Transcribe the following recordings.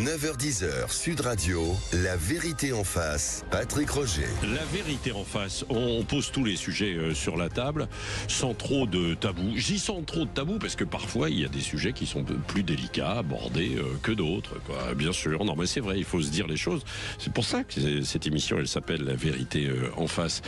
9h-10h, Sud Radio, la vérité en face, Patrick Roger. La vérité en face, on pose tous les sujets sur la table, sans trop de tabous. J'y sens trop de tabous parce que parfois il y a des sujets qui sont plus délicats à aborder que d'autres, quoi. Bien sûr, non mais c'est vrai, il faut se dire les choses. C'est pour ça que cette émission, elle s'appelle La vérité en face.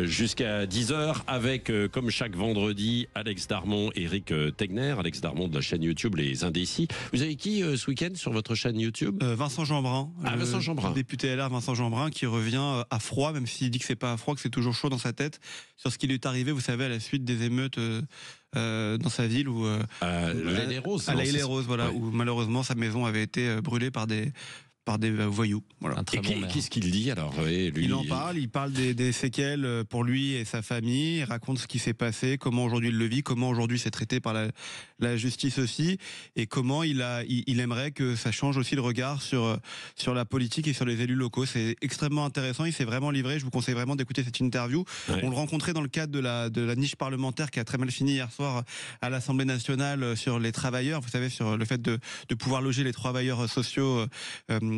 Jusqu'à 10h avec, comme chaque vendredi, Alex Darmon, Éric Tegner. Alex Darmon de la chaîne YouTube Les Indécis. Vous avez qui ce week-end sur votre chaîne YouTube? Vincent Jeanbrun, Vincent Jeanbrun, député LR Vincent Jeanbrun, qui revient à froid, même s'il dit que c'est pas à froid, que c'est toujours chaud dans sa tête, sur ce qui lui est arrivé, vous savez, à la suite des émeutes dans sa ville où à l'Haye-les-Roses, voilà, ouais. Où malheureusement sa maison avait été brûlée par des voyous. Voilà. Et qu'est-ce qu'il dit alors? Lui, il parle des séquelles pour lui et sa famille, il raconte ce qui s'est passé, comment aujourd'hui il le vit, comment aujourd'hui c'est traité par la justice aussi, et comment il aimerait que ça change aussi le regard sur la politique et sur les élus locaux. C'est extrêmement intéressant, il s'est vraiment livré, je vous conseille vraiment d'écouter cette interview. Ouais. On le rencontrait dans le cadre de la niche parlementaire qui a très mal fini hier soir à l'Assemblée nationale sur les travailleurs, vous savez, sur le fait de pouvoir loger les travailleurs sociaux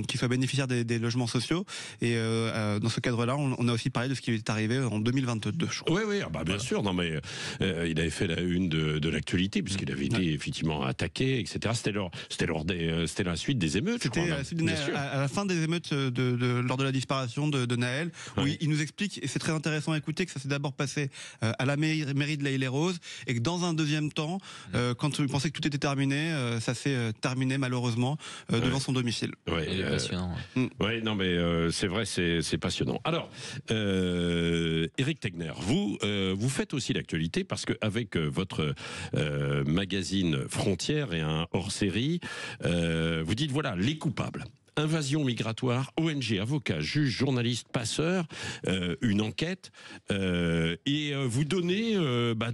qui soient bénéficiaires des logements sociaux. Et dans ce cadre-là, on a aussi parlé de ce qui est arrivé en 2022, je crois. Oui, bien sûr. Non, mais il avait fait la une de l'actualité, puisqu'il avait été effectivement attaqué, etc. C'était la suite des émeutes. C'était à la fin des émeutes lors de la disparition de Naël, où il nous explique, et c'est très intéressant à écouter, que ça s'est d'abord passé à la mairie de l'Haye-les-Roses, et que dans un deuxième temps, quand il pensait que tout était terminé, ça s'est terminé malheureusement devant son domicile. Passionnant. Oui, non mais c'est vrai, c'est passionnant. Alors, Éric Tegner, vous faites aussi l'actualité parce que avec votre magazine Frontières et un hors-série, vous dites voilà les coupables. Invasion migratoire, ONG, avocats, juges, journalistes, passeurs, une enquête, et vous donnez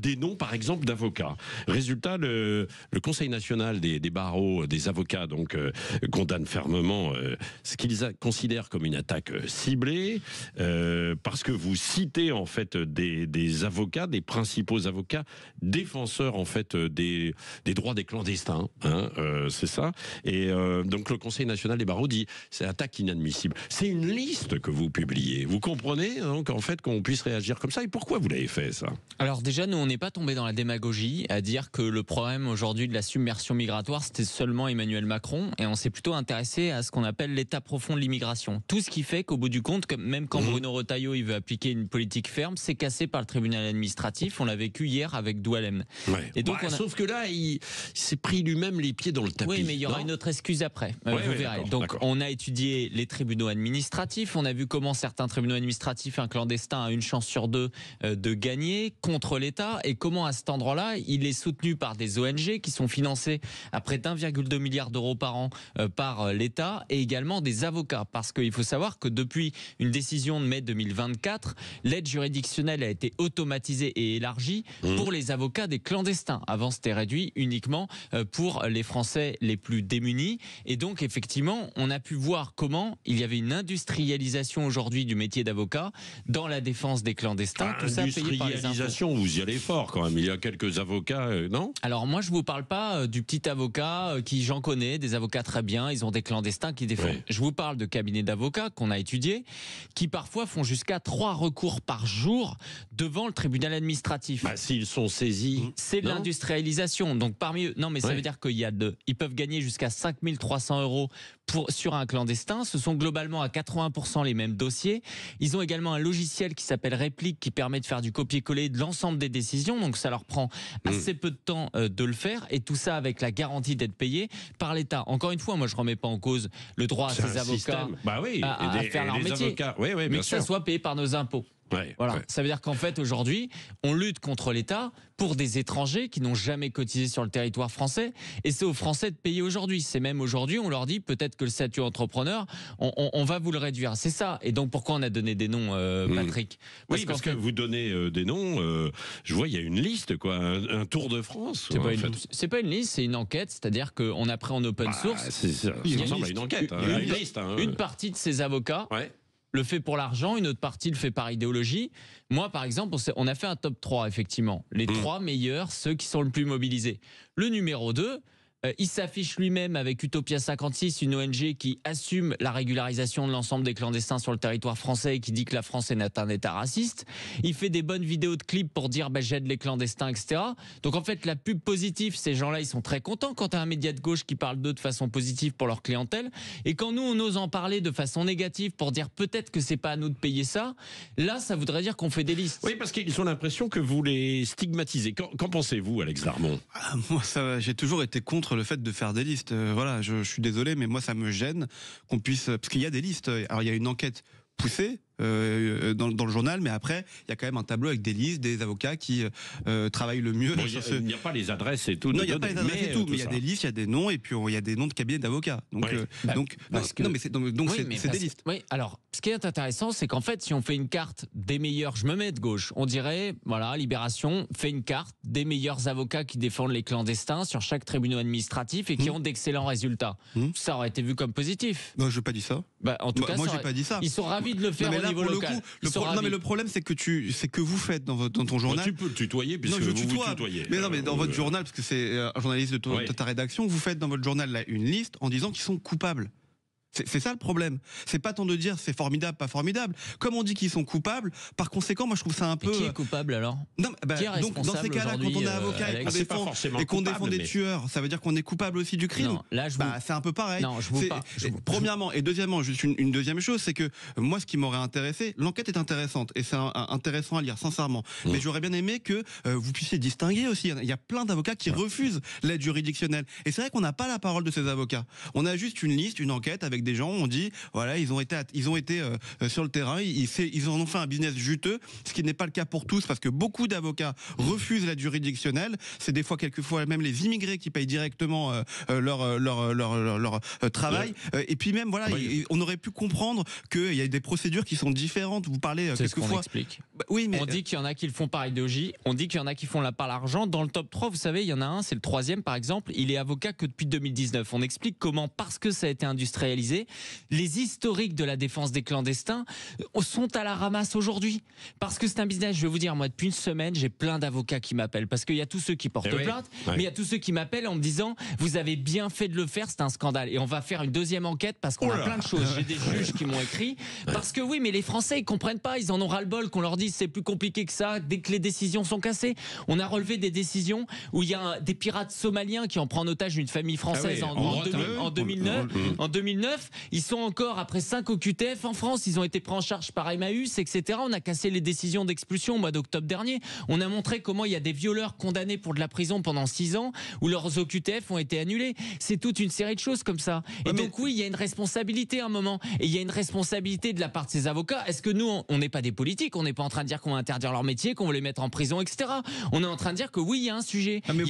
des noms, par exemple, d'avocats. Résultat, le Conseil national des barreaux, des avocats, donc condamne fermement ce qu'ils considèrent comme une attaque ciblée, parce que vous citez en fait des avocats, des principaux avocats, défenseurs en fait des droits des clandestins, c'est ça. Et donc le Conseil national des barreaux dit c'est attaque inadmissible. C'est une liste que vous publiez. Vous comprenez donc en fait qu'on puisse réagir comme ça. Et pourquoi vous l'avez fait ça? Alors déjà, nous on n'est pas tombé dans la démagogie à dire que le problème aujourd'hui de la submersion migratoire c'était seulement Emmanuel Macron, et on s'est plutôt intéressé à ce qu'on appelle l'état profond de l'immigration. Tout ce qui fait qu'au bout du compte, même quand Bruno Retailleau il veut appliquer une politique ferme, c'est cassé par le tribunal administratif. On l'a vécu hier avec Doualem. Ouais. Et donc sauf que là il s'est pris lui-même les pieds dans le tapis. Oui, mais il y aura une autre excuse après. Vous verrez. Donc on a étudié les tribunaux administratifs, on a vu comment certains tribunaux administratifs, un clandestin a une chance sur deux de gagner contre l'État, et comment à cet endroit-là, il est soutenu par des ONG qui sont financées à près d'1,2 milliard d'euros par an par l'État, et également des avocats, parce qu'il faut savoir que depuis une décision de mai 2024, l'aide juridictionnelle a été automatisée et élargie pour les avocats des clandestins. Avant, c'était réduit uniquement pour les Français les plus démunis, et donc effectivement, on a pu voir comment il y avait une industrialisation aujourd'hui du métier d'avocat dans la défense des clandestins. Tout ça payé par les impôts. Vous y allez fort quand même. Il y a quelques avocats, non? Alors moi, je vous parle pas du petit avocat qui, j'en connais, des avocats très bien, ils ont des clandestins qui défendent. Oui. Je vous parle de cabinets d'avocats qu'on a étudiés, qui parfois font jusqu'à 3 recours par jour devant le tribunal administratif. S'ils sont saisis, c'est de l'industrialisation. Donc parmi eux, non mais ça veut dire ils peuvent gagner jusqu'à 5 300 € sur un clandestin. Ce sont globalement à 80% les mêmes dossiers. Ils ont également un logiciel qui s'appelle Réplique, qui permet de faire du copier-coller de l'ensemble des décisions. Donc ça leur prend assez peu de temps de le faire, et tout ça avec la garantie d'être payé par l'État. Encore une fois, moi je remets pas en cause le droit à ces avocats à faire leur métier, mais que ça soit payé par nos impôts. Ça veut dire qu'en fait aujourd'hui on lutte contre l'État pour des étrangers qui n'ont jamais cotisé sur le territoire français, et c'est aux Français de payer aujourd'hui. C'est même aujourd'hui on leur dit peut-être que le statut entrepreneur on va vous le réduire. C'est ça. Et donc pourquoi on a donné des noms, Patrick? Parce que vous donnez des noms, je vois il y a une liste quoi, un tour de France. C'est pas une liste, c'est une enquête, c'est-à-dire qu'on a pris en open source. Ça ressemble à une enquête, une partie de ces avocats le fait pour l'argent, une autre partie le fait par idéologie. Moi, par exemple, on a fait un top 3, effectivement. Les 3 meilleurs, ceux qui sont le plus mobilisés. Le numéro 2, Il s'affiche lui-même avec Utopia 56, une ONG qui assume la régularisation de l'ensemble des clandestins sur le territoire français et qui dit que la France est un État raciste. Il fait des bonnes vidéos de clips pour dire j'aide les clandestins, etc. Donc en fait, la pub positive, ces gens-là, ils sont très contents quand tu as un média de gauche qui parle d'eux de façon positive pour leur clientèle. Et quand nous, on ose en parler de façon négative pour dire peut-être que c'est pas à nous de payer ça, là, ça voudrait dire qu'on fait des listes. Oui, parce qu'ils ont l'impression que vous les stigmatisez. Qu'en pensez-vous, Alex Darmon? Moi, j'ai toujours été contre le fait de faire des listes. Voilà, je suis désolé, mais moi, ça me gêne qu'on puisse... Parce qu'il y a des listes. Alors, il y a une enquête poussée dans le journal, mais après il y a quand même un tableau avec des listes des avocats qui travaillent le mieux. Bon, il n'y a pas les adresses et tout. Non, il n'y a pas les adresses et tout, mais il y a des listes, il y a des noms, et puis il y a des noms de cabinets d'avocats. Donc, c'est des listes. Oui, alors ce qui est intéressant, c'est qu'en fait, si on fait une carte des meilleurs, je me mets de gauche, on dirait, voilà, Libération fait une carte des meilleurs avocats qui défendent les clandestins sur chaque tribunal administratif et qui ont d'excellents résultats. Ça aurait été vu comme positif. Non, je n'ai pas dit ça. En tout cas, moi, j'ai pas dit ça. Ils sont ravis de le faire au niveau local. Mais le problème, c'est que vous faites dans ton journal. Tu peux le tutoyer puisque vous tutoyez. Mais non, mais dans votre journal, parce que c'est un journaliste de ta rédaction, vous faites dans votre journal là, une liste en disant qu'ils sont coupables. C'est ça le problème. C'est pas tant de dire c'est formidable, pas formidable. Comme on dit qu'ils sont coupables, par conséquent, moi je trouve ça un peu. Et qui est coupable alors? Non, donc dans ces cas-là, quand on est avocat et qu'on défend des tueurs, ça veut dire qu'on est coupable aussi du crime. Non, là, c'est un peu pareil. Non, je vous pas. Premièrement et deuxièmement, juste une deuxième chose, c'est que moi, ce qui m'aurait intéressé, l'enquête est intéressante et c'est intéressant à lire, sincèrement. Mais j'aurais bien aimé que vous puissiez distinguer aussi. Il y a plein d'avocats qui refusent l'aide juridictionnelle. Et c'est vrai qu'on n'a pas la parole de ces avocats. On a juste une liste, une enquête avec des gens, on dit voilà, ils ont été sur le terrain, ils en ont fait un business juteux, ce qui n'est pas le cas pour tous parce que beaucoup d'avocats refusent l'aide juridictionnelle. C'est des fois, quelquefois même les immigrés qui payent directement leur travail. Et puis même voilà, on aurait pu comprendre qu'il y a des procédures qui sont différentes. Vous parlez quelquefois. Oui, mais on dit qu'il y en a qui le font par idéologie, on dit qu'il y en a qui font par l'argent. Dans le top 3, vous savez, il y en a un, c'est le 3e par exemple, il est avocat que depuis 2019. On explique comment, parce que ça a été industrialisé, les historiques de la défense des clandestins sont à la ramasse aujourd'hui. Parce que c'est un business, je vais vous dire, moi depuis une semaine, j'ai plein d'avocats qui m'appellent. Parce qu'il y a tous ceux qui portent plainte, mais il y a tous ceux qui m'appellent en me disant vous avez bien fait de le faire, c'est un scandale. Et on va faire une deuxième enquête parce qu'on a plein de choses. J'ai des juges qui m'ont écrit. Parce que oui, mais les Français, ils comprennent pas, ils en ont ras-le-bol qu'on leur dise c'est plus compliqué que ça dès que les décisions sont cassées. On a relevé des décisions où il y a des pirates somaliens qui en prennent en otage une famille française en 2009. En 2009, ils sont encore, après 5 OQTF en France, ils ont été pris en charge par Emmaüs, etc. On a cassé les décisions d'expulsion au mois d'octobre dernier. On a montré comment il y a des violeurs condamnés pour de la prison pendant 6 ans où leurs OQTF ont été annulés. C'est toute une série de choses comme ça. Et donc oui, il y a une responsabilité à un moment. Et il y a une responsabilité de la part de ces avocats. Est-ce que nous, on n'est pas des politiques? On n'est pas en train de dire qu'on va interdire leur métier, qu'on va les mettre en prison, etc. On est en train de dire que oui, il y a un sujet. Mais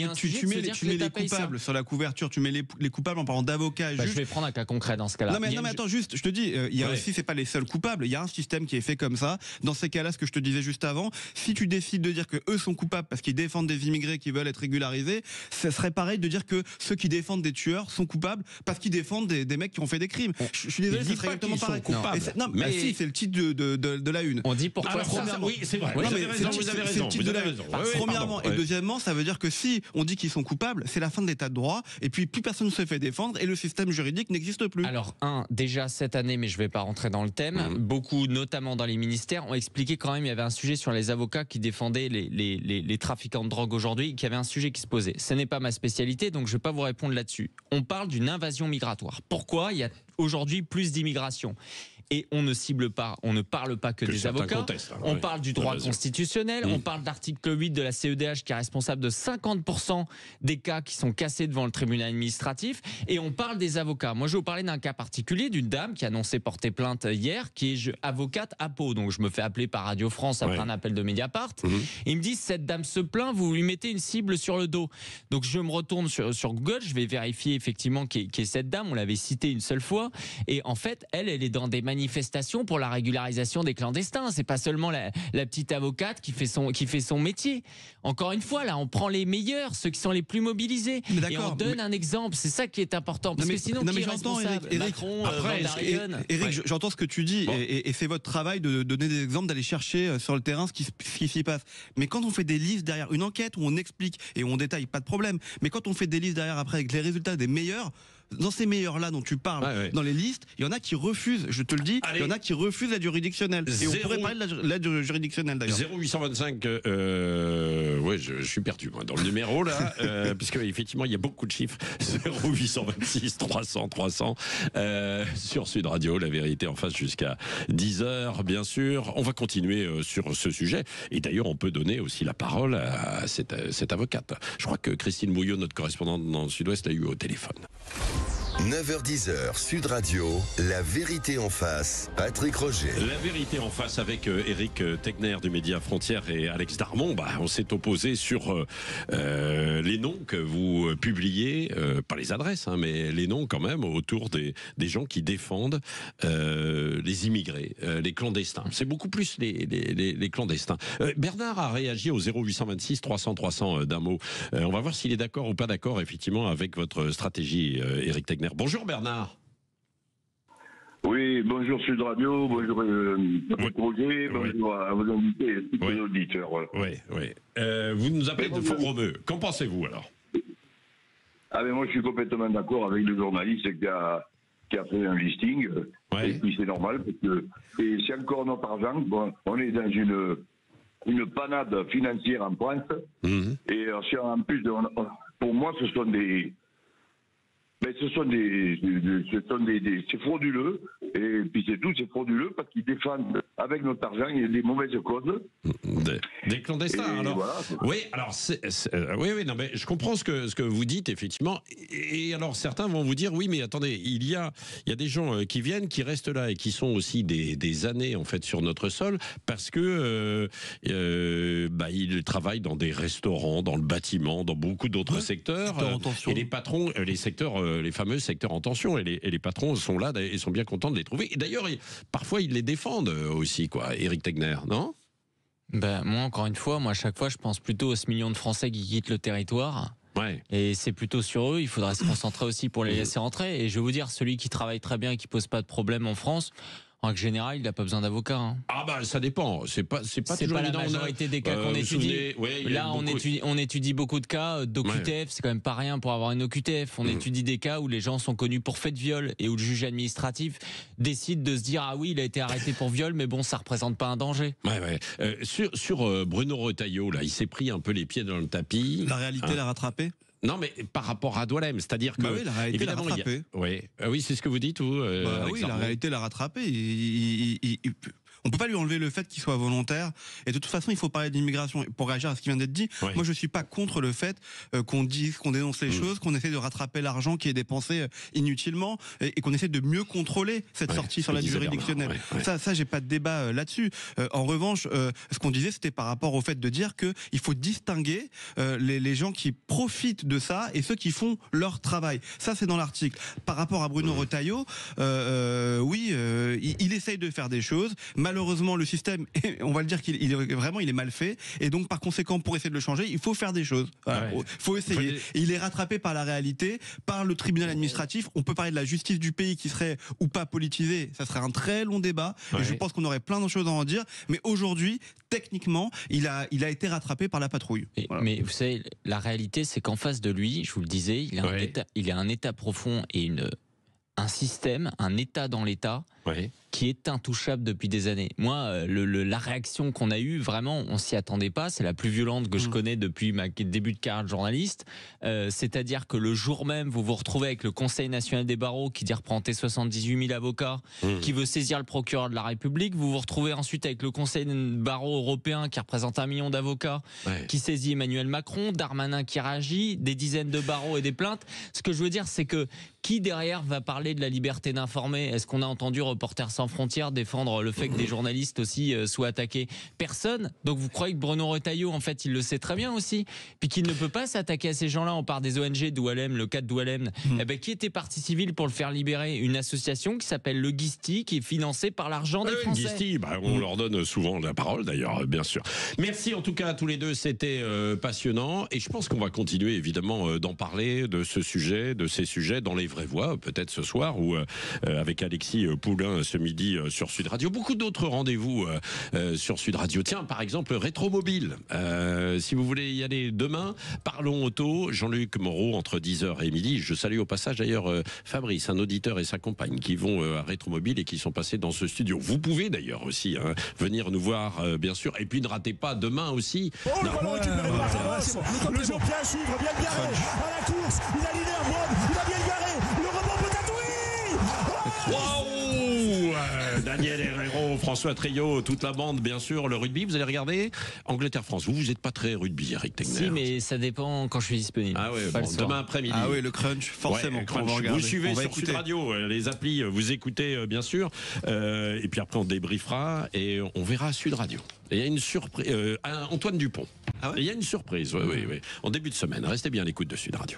tu mets les coupables sur la couverture, tu mets les coupables en parlant d'avocats et juges. Je vais prendre un cas concret dans ce cas-là. Non mais attends, juste, je te dis, il y a aussi, c'est pas les seuls coupables. Il y a un système qui est fait comme ça. Dans ces cas-là, ce que je te disais juste avant, si tu décides de dire que eux sont coupables parce qu'ils défendent des immigrés qui veulent être régularisés, ça serait pareil de dire que ceux qui défendent des tueurs sont coupables parce qu'ils défendent des mecs qui ont fait des crimes. Je suis désolé, ça serait exactement pareil. Non, mais si, c'est le titre de la une. On dit pourquoi. Oui, c'est vrai. Vous avez raison. Premièrement et deuxièmement, ça veut dire que si on dit qu'ils sont coupables, c'est la fin de l'état de droit et puis plus personne ne se fait défendre et le système juridique n'existe plus. Alors déjà cette année, mais je ne vais pas rentrer dans le thème, beaucoup, notamment dans les ministères, ont expliqué quand même il y avait un sujet sur les avocats qui défendaient les trafiquants de drogue aujourd'hui, qu'il y avait un sujet qui se posait. Ce n'est pas ma spécialité, donc je ne vais pas vous répondre là-dessus. On parle d'une invasion migratoire. Pourquoi il y a aujourd'hui plus d'immigration ? Et on ne cible pas, on ne parle pas que des avocats, on parle du droit constitutionnel, on parle de l'article 8 de la CEDH qui est responsable de 50% des cas qui sont cassés devant le tribunal administratif, et on parle des avocats. Moi je vais vous parler d'un cas particulier d'une dame qui a annoncé porter plainte hier, qui est avocate à Pau, donc je me fais appeler par Radio France après un appel de Mediapart, et ils me disent cette dame se plaint, vous lui mettez une cible sur le dos. Donc je me retourne sur Google, je vais vérifier effectivement qui est cette dame, on l'avait citée une seule fois, et en fait elle est dans des manifestations manifestations pour la régularisation des clandestins. C'est pas seulement la petite avocate qui fait son métier. Encore une fois, là, on prend les meilleurs, ceux qui sont les plus mobilisés, et on donne un exemple. C'est ça qui est important, parce que sinon, qui est responsable ? Macron, Van der Leyen. Éric, j'entends ce que tu dis, et c'est votre travail de donner des exemples, d'aller chercher sur le terrain ce qui s'y passe. Mais quand on fait des listes derrière une enquête où on explique et où on détaille, pas de problème. Mais quand on fait des listes derrière après avec les résultats des meilleurs, dans ces meilleurs-là dont tu parles, dans les listes, il y en a qui refusent, je te le dis, il y en a qui refusent l'aide juridictionnelle. Et on pourrait parler de l'aide juridictionnelle d'ailleurs. 0825, je suis perdu moi dans le numéro là, puisque effectivement il y a beaucoup de chiffres. 0826 300 300 sur Sud Radio, la vérité en face jusqu'à 10h bien sûr. On va continuer sur ce sujet, et d'ailleurs on peut donner aussi la parole à cette avocate. Je crois que Christine Bouillot, notre correspondante dans le Sud-Ouest, l'a eu au téléphone. 9h-10h, Sud Radio, la vérité en face, Patrick Roger. La vérité en face avec Éric Tegner du Média Frontières et Alex Darmon. On s'est opposé sur les noms que vous publiez, pas les adresses, mais les noms quand même, autour des gens qui défendent les immigrés, les clandestins. C'est beaucoup plus les clandestins. Bernard a réagi au 0826 300 300 d'un mot. On va voir s'il est d'accord ou pas d'accord, effectivement, avec votre stratégie, Éric Tegner. Bonjour Bernard. Oui, bonjour Sud Radio, bonjour Roger, bonjour à vos invités et aux auditeurs. Oui. Vous nous appelez de Font-Romeu. Qu'en pensez-vous alors ? Moi je suis complètement d'accord avec le journaliste qui a fait un listing. Et puis c'est normal parce que c'est encore notre argent. On est dans une panade financière en France. Et en plus, pour moi, c'est frauduleux, et puis c'est tout, c'est frauduleux parce qu'ils défendent avec notre argent des mauvaises causes. Des clandestins, alors. Voilà. Oui, alors non, mais je comprends ce que vous dites effectivement. Et alors certains vont vous dire oui, mais attendez, il y a des gens qui viennent, qui restent là et qui sont aussi des années en fait sur notre sol parce que ils travaillent dans des restaurants, dans le bâtiment, dans beaucoup d'autres secteurs. Et les patrons, les fameux secteurs en tension, et les patrons sont là et sont bien contents de les trouver. Et d'ailleurs, parfois ils les défendent aussi, quoi. Éric Tegner, non ? Moi, encore une fois, à chaque fois, je pense plutôt aux ce million de Français qui quittent le territoire. Et c'est plutôt sur eux, il faudrait se concentrer aussi pour les laisser rentrer. Et je vais vous dire, celui qui travaille très bien et qui pose pas de problème en France, en général, il n'a pas besoin d'avocat. Ça dépend. C'est pas la majorité des cas qu'on étudie. Là, on étudie beaucoup de cas d'OQTF. C'est quand même pas rien pour avoir une OQTF. On étudie des cas où les gens sont connus pour fait de viol et où le juge administratif décide de se dire il a été arrêté pour viol, mais bon, ça représente pas un danger. Sur Bruno Retailleau, là, il s'est pris un peu les pieds dans le tapis. La réalité l'a rattrapé. Non, mais par rapport à Doualem, c'est-à-dire que la réalité l'a rattrapé. Oui, c'est ce que vous dites, vous. La réalité l'a rattrapé. On peut pas lui enlever le fait qu'il soit volontaire. Et de toute façon, il faut parler d'immigration. Pour réagir à ce qui vient d'être dit, moi je suis pas contre le fait qu'on dénonce les choses, qu'on essaie de rattraper l'argent qui est dépensé inutilement et qu'on essaie de mieux controller cette sortie sur la juridictionnelle. Ça, j'ai pas de débat là-dessus. En revanche, ce qu'on disait, c'était par rapport au fait de dire que il faut distinguer les gens qui profitent de ça et ceux qui font leur travail. Ça, c'est dans l'article. Par rapport à Bruno Retailleau, il essaye de faire des choses. Malheureusement, le système, on va le dire qu'il est mal fait, et donc par conséquent, pour essayer de le changer, il faut faire des choses. Faut essayer. Et il est rattrapé par la réalité, par le tribunal administratif. On peut parler de la justice du pays qui serait ou pas politisée. Ça serait un très long débat. Et je pense qu'on aurait plein de choses à en dire. Mais aujourd'hui, techniquement, il a été rattrapé par la patrouille. Mais vous savez, la réalité, c'est qu'en face de lui, je vous le disais, il a un état profond et un système, un état dans l'état qui est intouchable depuis des années. Moi, la réaction qu'on a eue, vraiment, on s'y attendait pas. C'est la plus violente que je connais depuis ma début de carrière de journaliste. C'est-à-dire que le jour même, vous vous retrouvez avec le Conseil national des barreaux qui dit représenter 78 000 avocats, qui veut saisir le procureur de la République. Vous vous retrouvez ensuite avec le Conseil barreau européen qui représente 1 million d'avocats, qui saisit Emmanuel Macron, Darmanin qui réagit, des dizaines de barreaux et des plaintes. Ce que je veux dire, c'est que qui derrière va parler de la liberté d'informer ? Est-ce qu'on a entendu représenter Reporters sans frontières défendre le fait que des journalistes aussi soient attaqués. Personne. Donc vous croyez que Bruno Retailleau, en fait, il le sait très bien aussi, puis qu'il ne peut pas s'attaquer à ces gens-là. On part des ONG d'Oualem, le cas d'Oualem. Eh ben, qui était partie civile pour le faire libérer? Une association qui s'appelle le Guisti, qui est financée par l'argent des Français. Guisti, on leur donne souvent la parole d'ailleurs, bien sûr. Merci en tout cas à tous les deux, c'était passionnant et je pense qu'on va continuer évidemment d'en parler de ce sujet, de ces sujets dans les vraies voix, peut-être ce soir ou avec Alexis Poulain ce midi sur Sud Radio. Beaucoup d'autres rendez-vous sur Sud Radio. Tiens, par exemple, Rétromobile. Si vous voulez y aller demain, parlons auto. Jean-Luc Moreau entre 10h et midi. Je salue au passage d'ailleurs Fabrice, un auditeur et sa compagne qui vont à Rétromobile et qui sont passés dans ce studio. Vous pouvez d'ailleurs aussi venir nous voir, bien sûr. Et puis ne ratez pas demain aussi. Oh, le ballon récupéré par Carros. Le Jean bien suivre, bien garé. À la course, il a leader, il a bien garé. Le rebond peut-être, oui. Waouh, Daniel Herrero, François Trio, toute la bande, bien sûr. Le rugby, vous allez regarder Angleterre-France. Vous n'êtes pas très rugby, Eric Tegner. Si, mais ça dépend quand je suis disponible. Ah ouais, demain après-midi. Ah oui, le crunch, forcément. Ouais, crunch. Vous suivez sur Sud Radio, les applis, vous écoutez, bien sûr. Et puis après, on débriefera et on verra Sud Radio. Et il y a une surprise. Antoine Dupont. Ah ouais, il y a une surprise, oui. En début de semaine. Restez bien à l'écoute de Sud Radio.